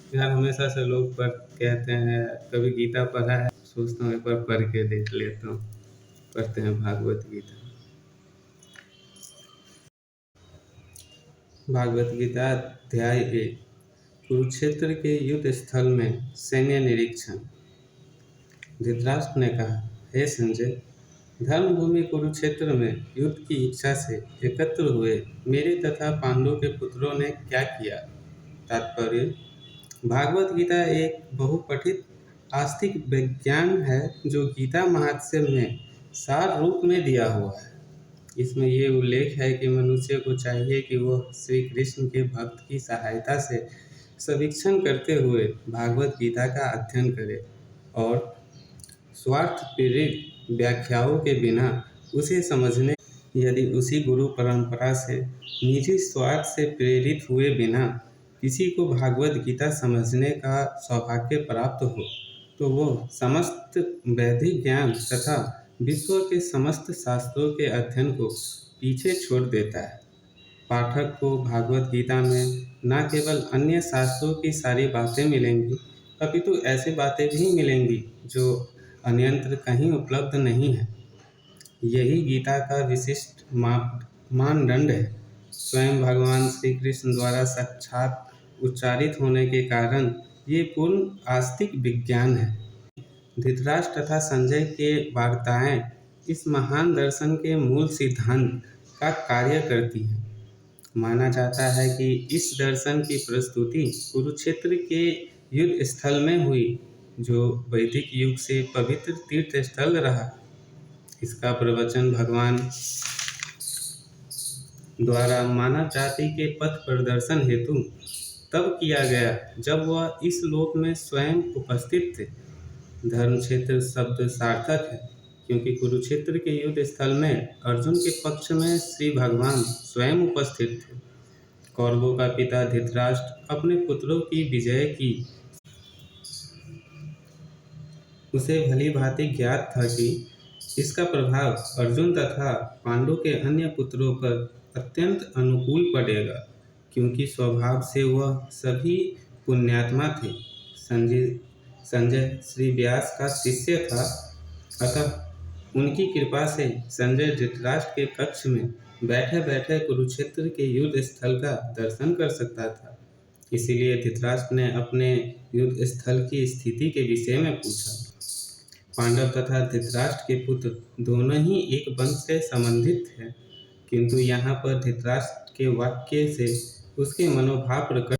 यार हमेशा से लोग कहते हैं कभी गीता पढ़ा है, सोचता हूँ एक बार पढ़ के देख लेता हूँ। पढ़ते हैं भागवत गीता। भागवत गीता अध्याय 1। कुरुक्षेत्र के युद्ध स्थल में सैन्य निरीक्षण। धृतराष्ट्र ने कहा, हे संजय, धर्मभूमि कुरुक्षेत्र में युद्ध की इच्छा से एकत्र हुए मेरे तथा पांडवों के पुत्रों ने क्या किया। तात्पर्य: भागवत गीता एक बहुपठित आस्तिक विज्ञान है जो गीता महात्म्य में सार रूप में दिया हुआ है। इसमें ये उल्लेख है कि मनुष्य को चाहिए कि वह श्री कृष्ण के भक्त की सहायता से समीक्षण करते हुए भागवत गीता का अध्ययन करे और स्वार्थ प्रेरित व्याख्याओं के बिना उसे समझने, यदि उसी गुरु परंपरा से निजी स्वार्थ से प्रेरित हुए बिना किसी को भागवत गीता समझने का सौभाग्य प्राप्त हो तो वह समस्त वैदिक ज्ञान तथा विश्व के समस्त शास्त्रों के अध्ययन को पीछे छोड़ देता है। पाठक को भागवत गीता में न केवल अन्य शास्त्रों की सारी बातें मिलेंगी, अपितु ऐसी बातें भी मिलेंगी जो अन्यत्र कहीं उपलब्ध नहीं है। यही गीता का विशिष्ट मानदंड है। स्वयं भगवान श्री कृष्ण द्वारा साक्षात उच्चारित होने के कारण ये पूर्ण आस्तिक विज्ञान है। धृतराष्ट्र तथा संजय के वार्ताएं इस महान दर्शन के मूल सिद्धांत का कार्य करती हैं। माना जाता है कि इस दर्शन की प्रस्तुति कुरुक्षेत्र के युद्ध स्थल में हुई, जो वैदिक युग से पवित्र तीर्थ स्थल रहा। इसका प्रवचन भगवान द्वारा मानव जाति के पथ प्रदर्शन हेतु तब किया गया जब वह इस लोक में स्वयं उपस्थित थे। धर्म क्षेत्र शब्द सार्थक है क्योंकि कुरुक्षेत्र के युद्ध स्थल में अर्जुन के पक्ष में श्री भगवान स्वयं उपस्थित थे। कौरवों का पिता धृतराष्ट्र अपने पुत्रों की विजय की उसे भली भांति ज्ञात था कि इसका प्रभाव अर्जुन तथा पांडु के अन्य पुत्रों पर अत्यंत अनुकूल पड़ेगा, क्योंकि स्वभाव से वह सभी पुण्यात्मा थे। संजय श्री व्यास का शिष्य था, अतः उनकी कृपा से संजय धृतराष्ट्र के कक्ष में बैठे बैठे कुरुक्षेत्र के युद्ध स्थल का दर्शन कर सकता था। इसीलिए धृतराष्ट्र ने अपने युद्ध स्थल की स्थिति के विषय में पूछा। पांडव तथा धृतराष्ट्र के पुत्र दोनों ही एक वंश से संबंधित थे, किंतु यहाँ पर धृतराष्ट्र के वाक्य से उसके मनोभाव प्रकट